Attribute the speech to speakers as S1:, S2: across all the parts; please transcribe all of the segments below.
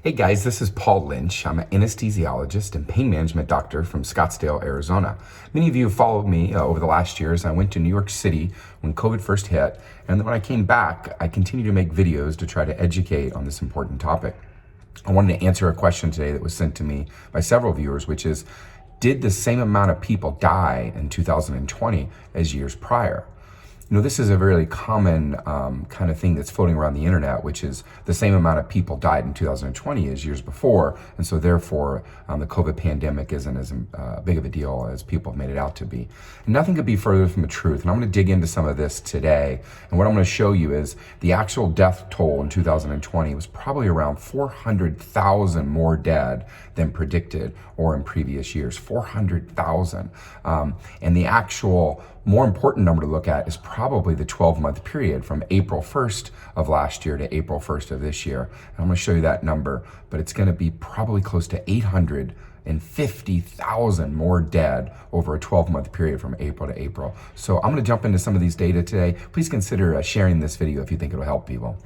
S1: Hey guys, this is Paul Lynch. I'm an anesthesiologist and pain management doctor from Scottsdale, Arizona. Many of you have followed me over the last years. I went to New York City when COVID first hit, and then when I came back, I continued to make videos to try to educate on this important topic. I wanted to answer a question today that was sent to me by several viewers, which is, did the same amount of people die in 2020 as years prior? This is a very common kind of thing that's floating around the internet, which is the same amount of people died in 2020 as years before. And so therefore, the COVID pandemic isn't as big of a deal as people have made it out to be. And nothing could be further from the truth. And I'm going to dig into some of this today. And what I'm going to show you is the actual death toll in 2020 was probably around 400,000 more dead than predicted or in previous years, 400,000. And the actual more important number to look at is probably the 12-month period from April 1st of last year to April 1st of this year. And I'm going to show you that number, but it's going to be probably close to 850,000 more dead over a 12-month period from April to April. So I'm going to jump into some of these data today. Please consider sharing this video if you think it'll help people.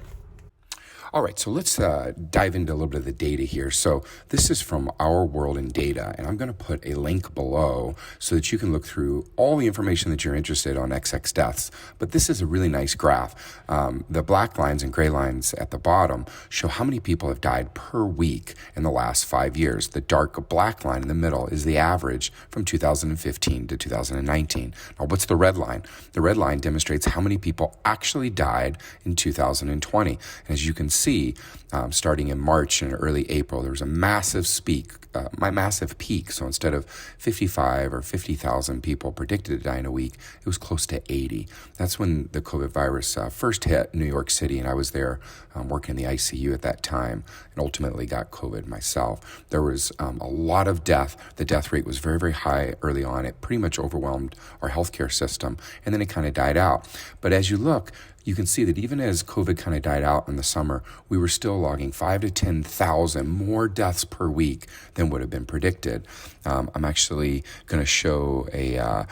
S2: All right, so let's dive into a little bit of the data here. So this is from Our World in Data, and I'm going to put a link below so that you can look through all the information that you're interested on XX deaths. But this is a really nice graph. The black lines and gray lines at the bottom show how many people have died per week in the last 5 years. The dark black line in the middle is the average from 2015 to 2019. Now, what's the red line? The red line demonstrates how many people actually died in 2020. And as you can see, starting in March and early April, there was a massive peak. So instead of 55 or 50,000 people predicted to die in a week, it was close to 80. That's when the COVID virus first hit New York City, and I was there working in the ICU at that time and ultimately got COVID myself. There was a lot of death. The death rate was very, very high early on. It pretty much overwhelmed our healthcare system, and then it kind of died out. But as you look, you can see that even as COVID kind of died out in the summer, we were still logging 5,000 to 10,000 more deaths per week than would have been predicted. I'm actually going to show a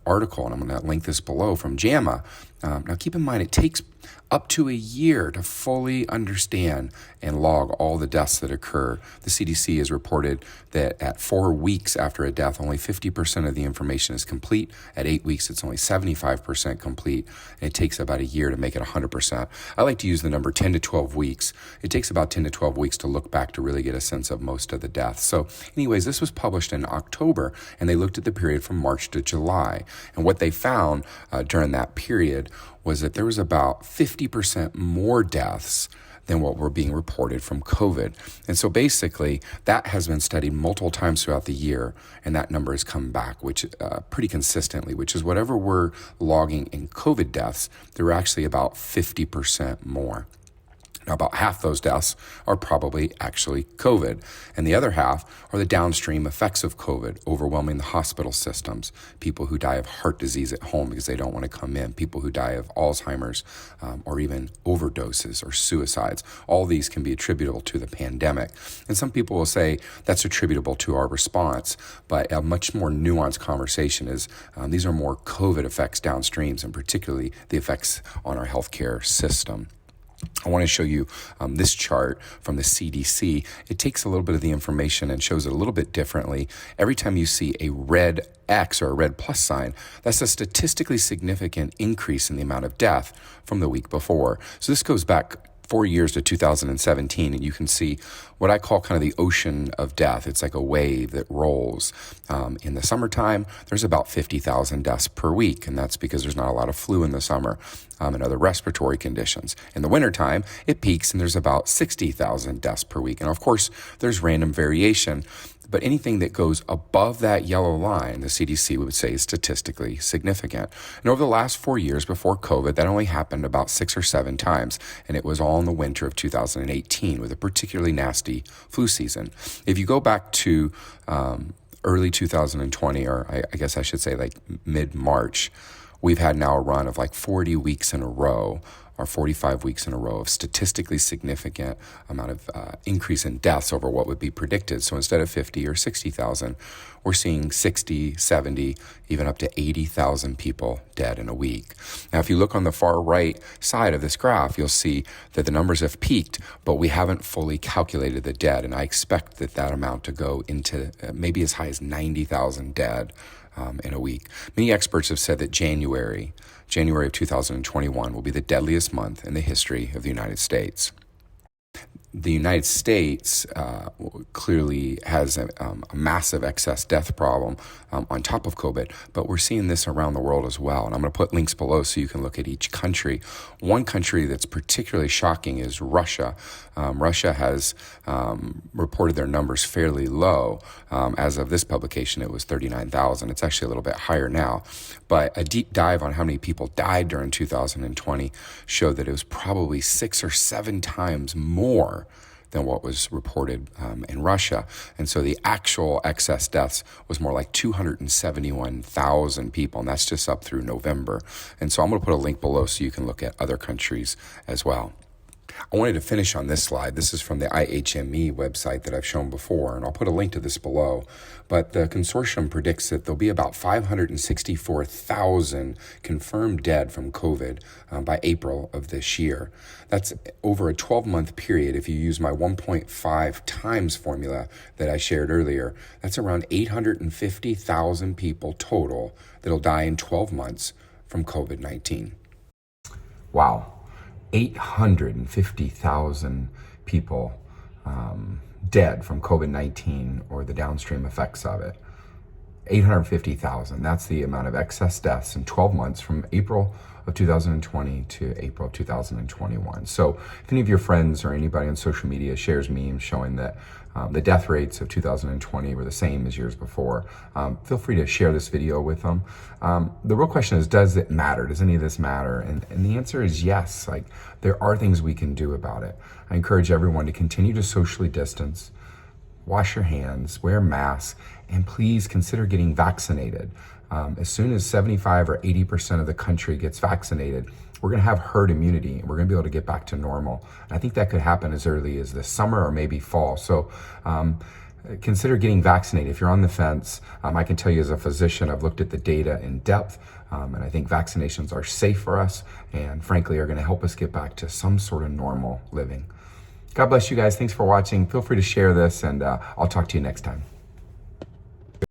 S2: article, and I'm going to link this below, from JAMA. Now, keep in mind, it takes up to a year to fully understand and log all the deaths that occur. The CDC has reported that at 4 weeks after a death, only 50% of the information is complete. At 8 weeks, it's only 75% complete, and it takes about a year to make it 100%. I like to use the number 10 to 12 weeks. It takes about 10 to 12 weeks to look back to really get a sense of most of the deaths. So anyways, this was published in October, and they looked at the period from March to July. And what they found during that period was that there was about 50% more deaths than what were being reported from COVID. And so basically, that has been studied multiple times throughout the year, and that number has come back, which pretty consistently, which is whatever we're logging in COVID deaths, there were actually about 50% more. Now, about half those deaths are probably actually COVID, and the other half are the downstream effects of COVID, overwhelming the hospital systems, people who die of heart disease at home because they don't want to come in, people who die of Alzheimer's, or even overdoses or suicides. All these can be attributable to the pandemic. And some people will say that's attributable to our response, but a much more nuanced conversation is these are more COVID effects downstreams, and particularly the effects on our healthcare system. I want to show you this chart from the CDC. It takes a little bit of the information and shows it a little bit differently. Every time you see a red X or a red plus sign, that's a statistically significant increase in the amount of death from the week before. So this goes back 4 years to 2017, and you can see what I call kind of the ocean of death. It's like a wave that rolls. In the summertime, there's about 50,000 deaths per week, and that's because there's not a lot of flu in the summer and other respiratory conditions. In the wintertime, it peaks, and there's about 60,000 deaths per week. And of course, there's random variation. But anything that goes above that yellow line, the CDC would say is statistically significant. And over the last 4 years before COVID, that only happened about 6 or 7 times. And it was all in the winter of 2018 with a particularly nasty flu season. If you go back to early 2020, or I guess I should say like mid-March, we've had now a run of like 40 weeks in a row are 45 weeks in a row of statistically significant amount of increase in deaths over what would be predicted. So instead of 50 or 60,000, we're seeing 60, 70, even up to 80,000 people dead in a week. Now, if you look on the far right side of this graph, you'll see that the numbers have peaked, but we haven't fully calculated the dead. And I expect that amount to go into maybe as high as 90,000 dead in a week. Many experts have said that January of 2021 will be the deadliest month in the history of the United States. The United States clearly has a massive excess death problem on top of COVID, but we're seeing this around the world as well. And I'm going to put links below so you can look at each country. One country that's particularly shocking is Russia. Russia has reported their numbers fairly low. As of this publication, it was 39,000. It's actually a little bit higher now. But a deep dive on how many people died during 2020 showed that it was probably 6 or 7 times more than what was reported in Russia. And so the actual excess deaths was more like 271,000 people, and that's just up through November. And so I'm going to put a link below so you can look at other countries as well. I wanted to finish on this slide. This is from the IHME website that I've shown before, and I'll put a link to this below. But the consortium predicts that there'll be about 564,000 confirmed dead from COVID by April of this year. That's over a 12-month period. If you use my 1.5 times formula that I shared earlier, that's around 850,000 people total that'll die in 12 months from COVID-19.
S1: Wow. 850,000 people dead from COVID-19 or the downstream effects of it. 850,000. That's the amount of excess deaths in 12 months from April of 2020 to April of 2021. So if any of your friends or anybody on social media shares memes showing that the death rates of 2020 were the same as years before, feel free to share this video with them. The real question is, does it matter? Does any of this matter? And the answer is yes. Like, there are things we can do about it. I encourage everyone to continue to socially distance, wash your hands, wear masks, and please consider getting vaccinated. As soon as 75 or 80% of the country gets vaccinated, we're going to have herd immunity, and we're going to be able to get back to normal. And I think that could happen as early as this summer or maybe fall. So consider getting vaccinated. If you're on the fence, I can tell you as a physician, I've looked at the data in depth, and I think vaccinations are safe for us and frankly are going to help us get back to some sort of normal living. God bless you guys. Thanks for watching. Feel free to share this, and I'll talk to you next time.